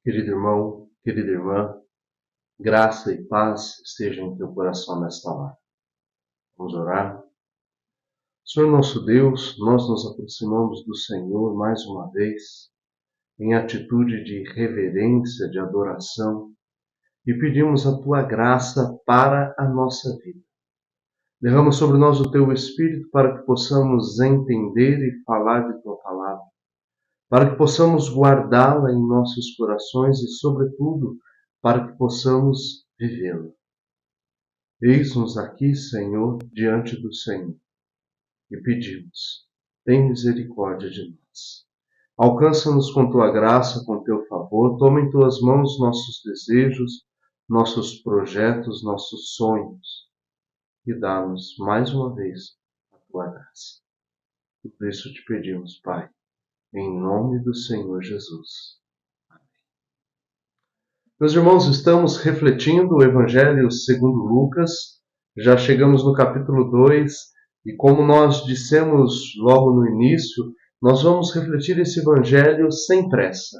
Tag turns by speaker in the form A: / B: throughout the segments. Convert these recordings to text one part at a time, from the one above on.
A: Querido irmão, querida irmã, graça e paz estejam em teu coração nesta hora. Vamos orar? Senhor nosso Deus, nós nos aproximamos do Senhor mais uma vez, em atitude de reverência, de adoração, e pedimos a tua graça para a nossa vida. Derrama sobre nós o teu Espírito para que possamos entender e falar de tua palavra, para que possamos guardá-la em nossos corações e, sobretudo, para que possamos vivê-la. Eis-nos aqui, Senhor, diante do Senhor, e pedimos, tem misericórdia de nós. Alcança-nos com tua graça, com teu favor, toma em tuas mãos nossos desejos, nossos projetos, nossos sonhos, e dá-nos mais uma vez a tua graça. Por isso te pedimos, Pai, em nome do Senhor Jesus. Amém. Meus irmãos, estamos refletindo o Evangelho segundo Lucas, já chegamos no capítulo 2, e como nós dissemos logo no início, nós vamos refletir esse Evangelho sem pressa.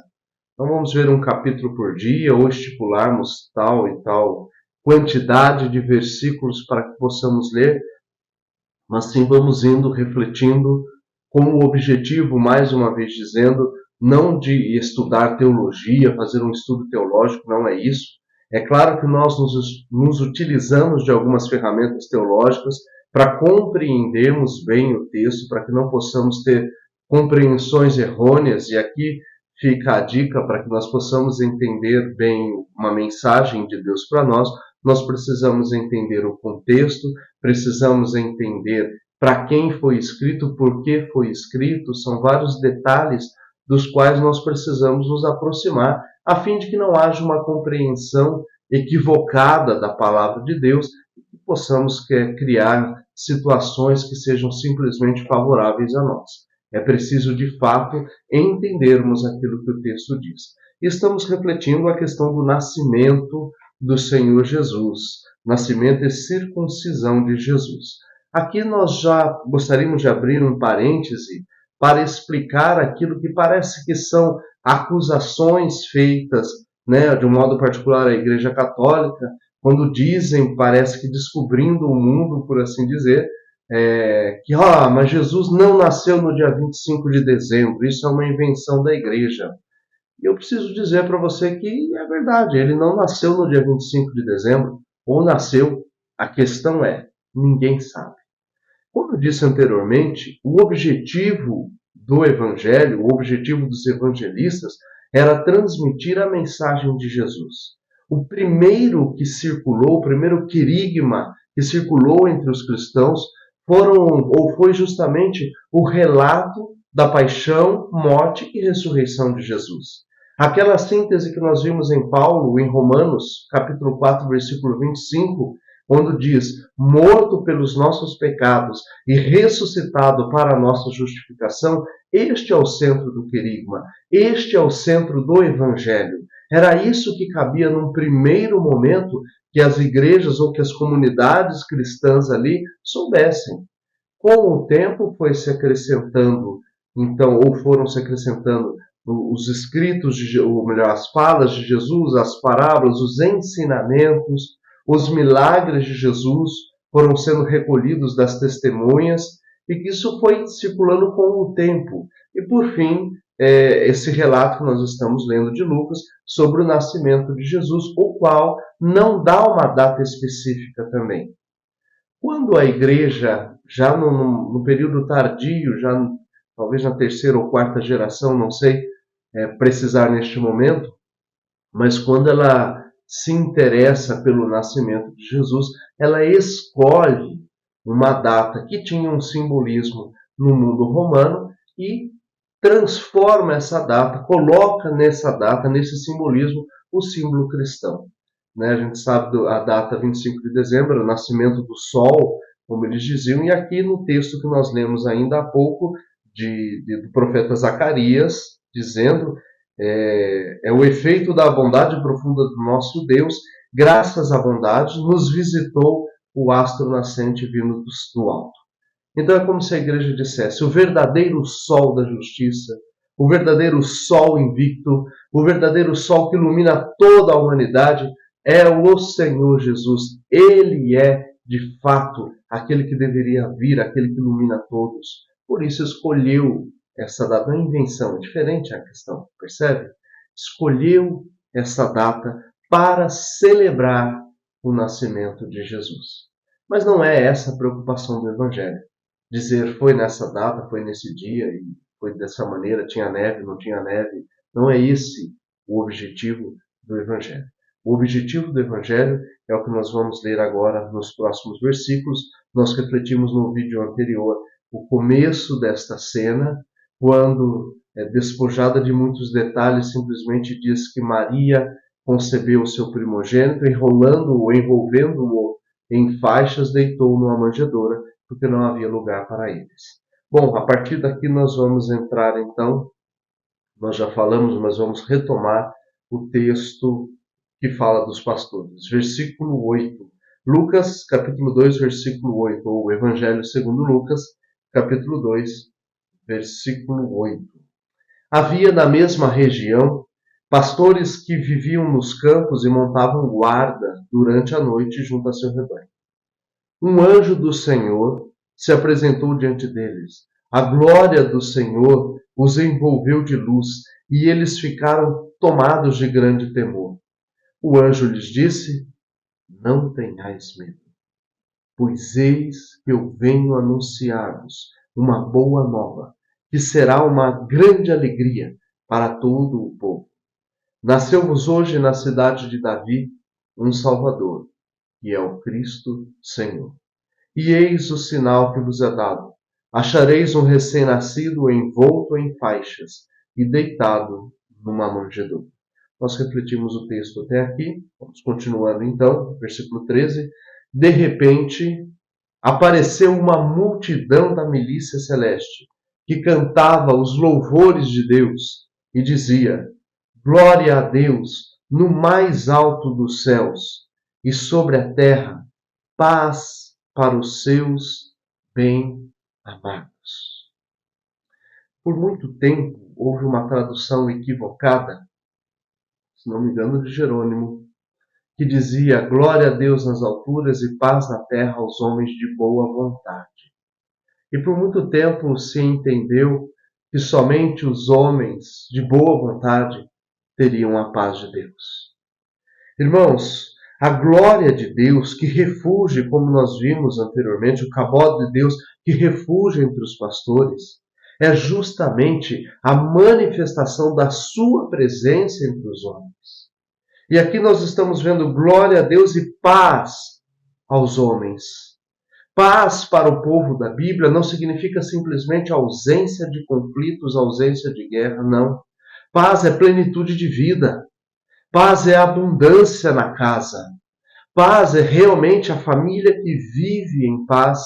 A: Não vamos ver um capítulo por dia ou estipularmos tal e tal quantidade de versículos para que possamos ler, mas sim vamos indo, refletindo, com o objetivo, mais uma vez dizendo, não de estudar teologia, fazer um estudo teológico, não é isso. É claro que nós nos utilizamos de algumas ferramentas teológicas para compreendermos bem o texto, para que não possamos ter compreensões errôneas, e aqui fica a dica para que nós possamos entender bem uma mensagem de Deus para nós. Nós precisamos entender o contexto, precisamos entender para quem foi escrito, por que foi escrito, são vários detalhes dos quais nós precisamos nos aproximar, a fim de que não haja uma compreensão equivocada da palavra de Deus e que possamos criar situações que sejam simplesmente favoráveis a nós. É preciso, de fato, entendermos aquilo que o texto diz. Estamos refletindo a questão do nascimento do Senhor Jesus, nascimento e circuncisão de Jesus. Aqui nós já gostaríamos de abrir um parêntese para explicar aquilo que parece que são acusações feitas, de um modo particular à Igreja Católica, quando dizem, parece que descobrindo o mundo, por assim dizer, mas Jesus não nasceu no dia 25 de dezembro, isso é uma invenção da Igreja. E eu preciso dizer para você que é verdade, ele não nasceu no dia 25 de dezembro, ou nasceu, a questão é, ninguém sabe. Como eu disse anteriormente, o objetivo do Evangelho, o objetivo dos evangelistas, era transmitir a mensagem de Jesus. O primeiro que circulou, o primeiro querigma que circulou entre os cristãos foi justamente o relato da paixão, morte e ressurreição de Jesus. Aquela síntese que nós vimos em Paulo, em Romanos, capítulo 4, versículo 25, quando diz, morto pelos nossos pecados e ressuscitado para a nossa justificação, este é o centro do querigma, este é o centro do Evangelho. Era isso que cabia num primeiro momento que as igrejas ou que as comunidades cristãs ali soubessem. Com o tempo foi se acrescentando, foram se acrescentando os escritos, as falas de Jesus, as parábolas, os ensinamentos, os milagres de Jesus foram sendo recolhidos das testemunhas, e que isso foi circulando com o tempo. E por fim, esse relato que nós estamos lendo de Lucas sobre o nascimento de Jesus, o qual não dá uma data específica também. Quando a igreja, já no período tardio, já talvez na terceira ou quarta geração, não sei precisar neste momento, mas quando ela se interessa pelo nascimento de Jesus, ela escolhe uma data que tinha um simbolismo no mundo romano e transforma essa data, coloca nessa data, nesse simbolismo, o símbolo cristão. A gente sabe a data 25 de dezembro, o nascimento do sol, como eles diziam, e aqui no texto que nós lemos ainda há pouco, do profeta Zacarias, dizendo, é o efeito da bondade profunda do nosso Deus, graças à bondade, nos visitou o astro nascente vindo do alto. Então é como se a igreja dissesse, o verdadeiro sol da justiça, o verdadeiro sol invicto, o verdadeiro sol que ilumina toda a humanidade, é o Senhor Jesus. Ele é, de fato, aquele que deveria vir, aquele que ilumina todos. Por isso escolheu essa data. Não é invenção, é diferente a questão, percebe? Escolheu essa data para celebrar o nascimento de Jesus. Mas não é essa a preocupação do Evangelho. Dizer foi nessa data, foi nesse dia, e foi dessa maneira, tinha neve, não tinha neve. Não é esse o objetivo do Evangelho. O objetivo do Evangelho é o que nós vamos ler agora nos próximos versículos. Nós refletimos no vídeo anterior o começo desta cena, quando, despojada de muitos detalhes, simplesmente diz que Maria concebeu o seu primogênito, enrolando-o, envolvendo-o em faixas, deitou numa manjedoura, porque não havia lugar para eles. Bom, a partir daqui nós vamos entrar então, nós já falamos, mas vamos retomar o texto que fala dos pastores. Versículo 8. Lucas, capítulo 2, versículo 8, ou Evangelho segundo Lucas, capítulo 2, versículo 8. Havia na mesma região pastores que viviam nos campos e montavam guarda durante a noite junto a seu rebanho. Um anjo do Senhor se apresentou diante deles. A glória do Senhor os envolveu de luz e eles ficaram tomados de grande temor. O anjo lhes disse: não tenhais medo, pois eis que eu venho anunciar-vos uma boa nova, que será uma grande alegria para todo o povo. Nasceu-vos hoje na cidade de Davi um Salvador, que é o Cristo Senhor. E eis o sinal que vos é dado: achareis um recém-nascido envolto em faixas e deitado numa manjedoura. Nós refletimos o texto até aqui, vamos continuando então, versículo 13. De repente, apareceu uma multidão da milícia celeste, que cantava os louvores de Deus e dizia: glória a Deus no mais alto dos céus, e sobre a terra paz para os seus bem-amados. Por muito tempo houve uma tradução equivocada, se não me engano, de Jerônimo, que dizia: glória a Deus nas alturas e paz na terra aos homens de boa vontade. E por muito tempo se entendeu que somente os homens de boa vontade teriam a paz de Deus. Irmãos, a glória de Deus que refugia, como nós vimos anteriormente, o cabode de Deus que refugia entre os pastores, é justamente a manifestação da sua presença entre os homens. E aqui nós estamos vendo glória a Deus e paz aos homens. Paz para o povo da Bíblia não significa simplesmente ausência de conflitos, ausência de guerra, não. Paz é plenitude de vida. Paz é abundância na casa. Paz é realmente a família que vive em paz,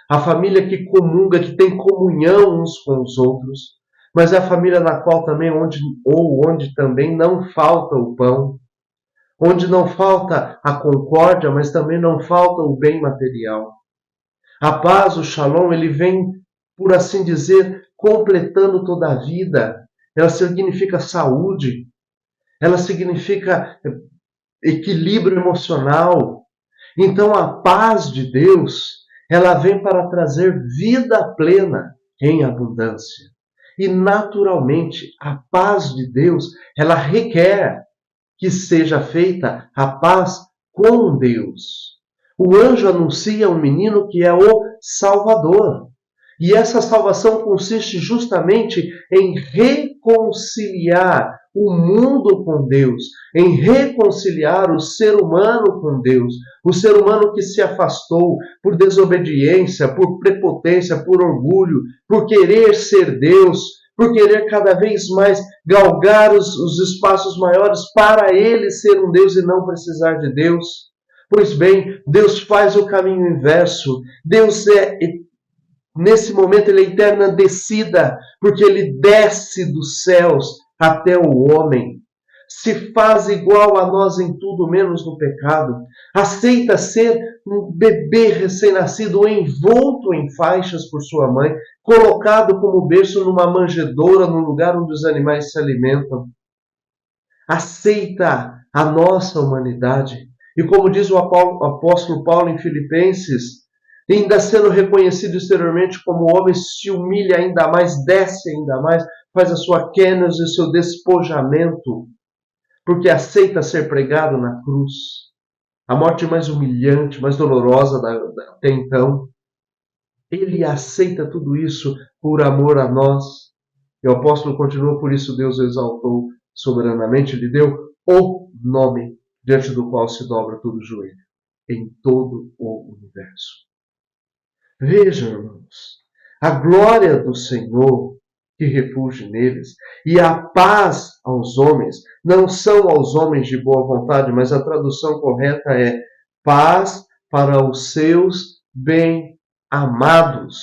A: a família que comunga, que tem comunhão uns com os outros, mas é a família na qual também, onde também não falta o pão, onde não falta a concórdia, mas também não falta o bem material. A paz, o shalom, ele vem, por assim dizer, completando toda a vida. Ela significa saúde, ela significa equilíbrio emocional. Então a paz de Deus, ela vem para trazer vida plena em abundância. E naturalmente a paz de Deus, ela requer que seja feita a paz com Deus. O anjo anuncia um menino que é o Salvador. E essa salvação consiste justamente em reconciliar o mundo com Deus, em reconciliar o ser humano com Deus, o ser humano que se afastou por desobediência, por prepotência, por orgulho, por querer ser Deus, por querer cada vez mais galgar os espaços maiores para ele ser um Deus e não precisar de Deus. Pois bem, Deus faz o caminho inverso. Deus nesse momento, ele é eterna descida, porque ele desce dos céus até o homem. se faz igual a nós em tudo, menos no pecado. Aceita ser um bebê recém-nascido, envolto em faixas por sua mãe, colocado como berço numa manjedoura, no lugar onde os animais se alimentam. Aceita a nossa humanidade. E como diz o apóstolo Paulo em Filipenses, ainda sendo reconhecido exteriormente como homem, se humilha ainda mais, desce ainda mais, faz a sua kênos e o seu despojamento, porque aceita ser pregado na cruz. A morte mais humilhante, mais dolorosa até então. Ele aceita tudo isso por amor a nós. E o apóstolo continua, por isso Deus o exaltou soberanamente, lhe deu o nome diante do qual se dobra todo o joelho, em todo o universo. Vejam, irmãos, a glória do Senhor que refugie neles e a paz aos homens, não são aos homens de boa vontade, mas a tradução correta é paz para os seus bem-amados,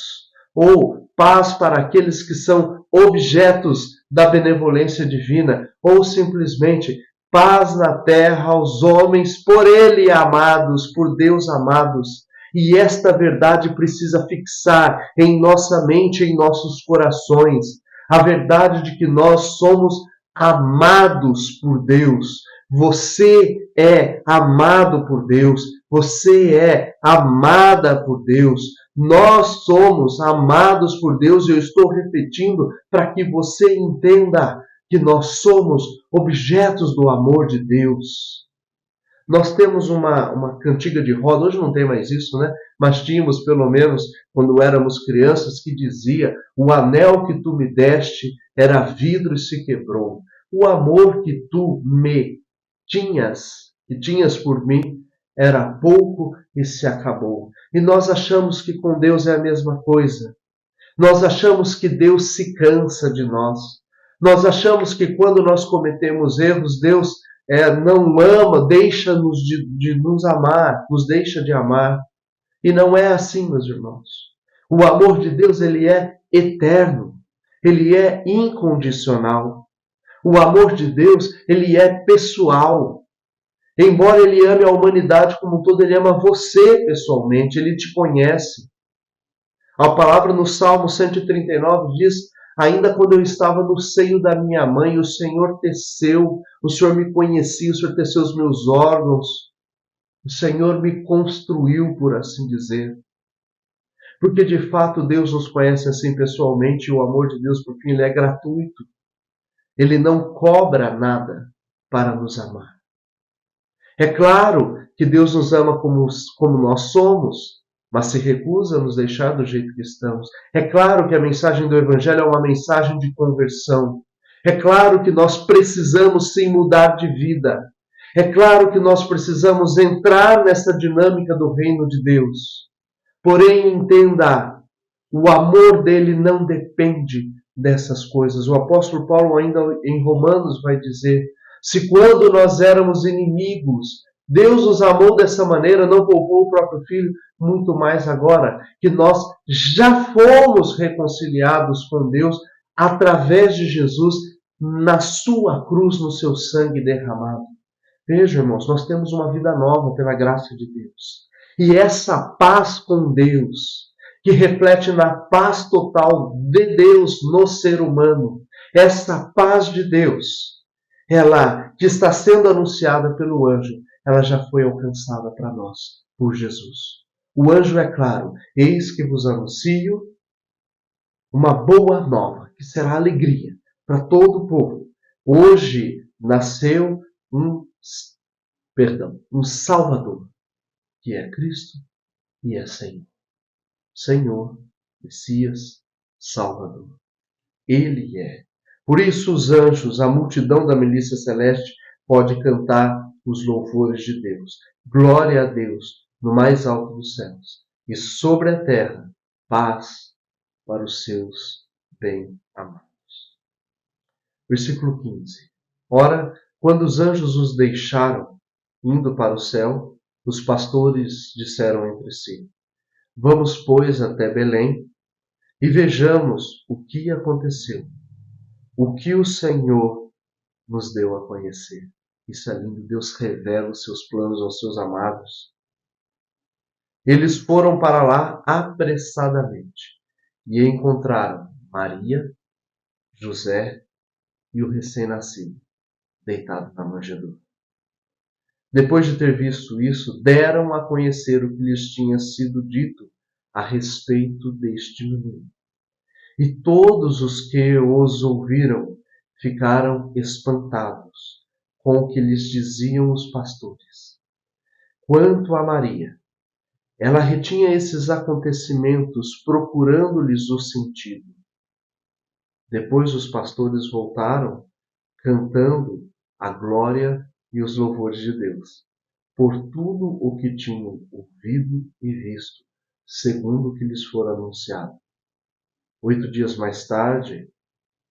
A: ou paz para aqueles que são objetos da benevolência divina, ou simplesmente paz na terra aos homens por Ele amados, por Deus amados. E esta verdade precisa fixar em nossa mente, em nossos corações, a verdade de que nós somos amados por Deus. Você é amado por Deus. Você é amada por Deus. Nós somos amados por Deus. E eu estou repetindo para que você entenda que nós somos objetos do amor de Deus. Nós temos uma cantiga de roda, hoje não tem mais isso, né? Mas tínhamos, pelo menos, quando éramos crianças, que dizia: o anel que tu me deste era vidro e se quebrou. O amor que tu me tinhas por mim, era pouco e se acabou. E nós achamos que com Deus é a mesma coisa. Nós achamos que Deus se cansa de nós. Nós achamos que quando nós cometemos erros, Deus não ama, deixa-nos de nos amar, nos deixa de amar. E não é assim, meus irmãos. O amor de Deus, ele é eterno. Ele é incondicional. O amor de Deus, ele é pessoal. Embora ele ame a humanidade como um todo, ele ama você pessoalmente, ele te conhece. A palavra no Salmo 139 diz: ainda quando eu estava no seio da minha mãe, o Senhor teceu, o Senhor me conhecia, o Senhor teceu os meus órgãos, o Senhor me construiu, por assim dizer. Porque de fato Deus nos conhece assim pessoalmente, e o amor de Deus, por fim, ele é gratuito. Ele não cobra nada para nos amar. É claro que Deus nos ama como nós somos, mas se recusa a nos deixar do jeito que estamos. É claro que a mensagem do Evangelho é uma mensagem de conversão. É claro que nós precisamos sim mudar de vida. É claro que nós precisamos entrar nessa dinâmica do reino de Deus. Porém, entenda, o amor dele não depende dessas coisas. O apóstolo Paulo, ainda em Romanos, vai dizer: se quando nós éramos inimigos, Deus nos amou dessa maneira, não poupou o próprio Filho, muito mais agora que nós já fomos reconciliados com Deus através de Jesus na sua cruz, no seu sangue derramado. Veja, irmãos, nós temos uma vida nova pela graça de Deus. E essa paz com Deus, que reflete na paz total de Deus no ser humano, essa paz de Deus, ela que está sendo anunciada pelo anjo, ela já foi alcançada para nós por Jesus. O anjo é claro: eis que vos anuncio uma boa nova, que será alegria para todo o povo. Hoje nasceu um Salvador, que é Cristo e é Senhor. Senhor, Messias, Salvador. Ele é. Por isso os anjos, a multidão da milícia celeste, pode cantar os louvores de Deus. Glória a Deus no mais alto dos céus. E sobre a terra, paz para os seus bem-amados. Versículo 15. Ora, quando os anjos os deixaram, indo para o céu, os pastores disseram entre si: vamos, pois, até Belém e vejamos o que aconteceu, o que o Senhor nos deu a conhecer. Isso é lindo. Deus revela os seus planos aos seus amados. Eles foram para lá apressadamente e encontraram Maria, José e o recém-nascido deitado na manjedoura. Depois de ter visto isso, deram a conhecer o que lhes tinha sido dito a respeito deste menino. E todos os que os ouviram ficaram espantados com o que lhes diziam os pastores. Quanto a Maria, ela retinha esses acontecimentos, procurando-lhes o sentido. Depois os pastores voltaram, cantando a glória e os louvores de Deus, por tudo o que tinham ouvido e visto, segundo o que lhes fora anunciado. 8 dias mais tarde,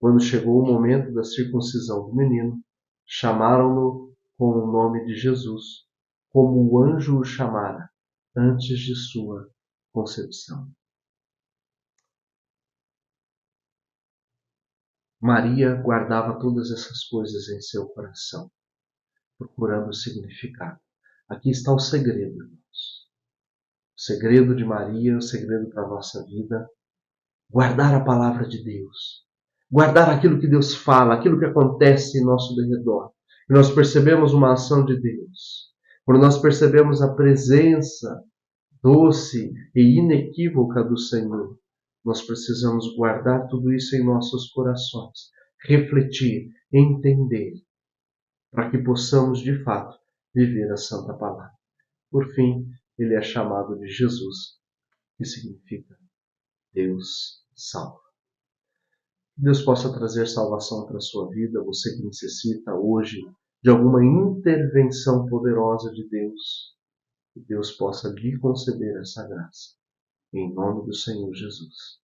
A: quando chegou o momento da circuncisão do menino, chamaram-no com o nome de Jesus, como o anjo o chamara antes de sua concepção. Maria guardava todas essas coisas em seu coração, procurando o significado. Aqui está o segredo, irmãos. O segredo de Maria, o segredo para a nossa vida. Guardar a palavra de Deus. Guardar aquilo que Deus fala, aquilo que acontece em nosso derredor. E nós percebemos uma ação de Deus. Quando nós percebemos a presença doce e inequívoca do Senhor, nós precisamos guardar tudo isso em nossos corações, refletir, entender, para que possamos de fato viver a Santa Palavra. Por fim, ele é chamado de Jesus, que significa Deus salva. Que Deus possa trazer salvação para a sua vida, você que necessita hoje de alguma intervenção poderosa de Deus, que Deus possa lhe conceder essa graça. Em nome do Senhor Jesus.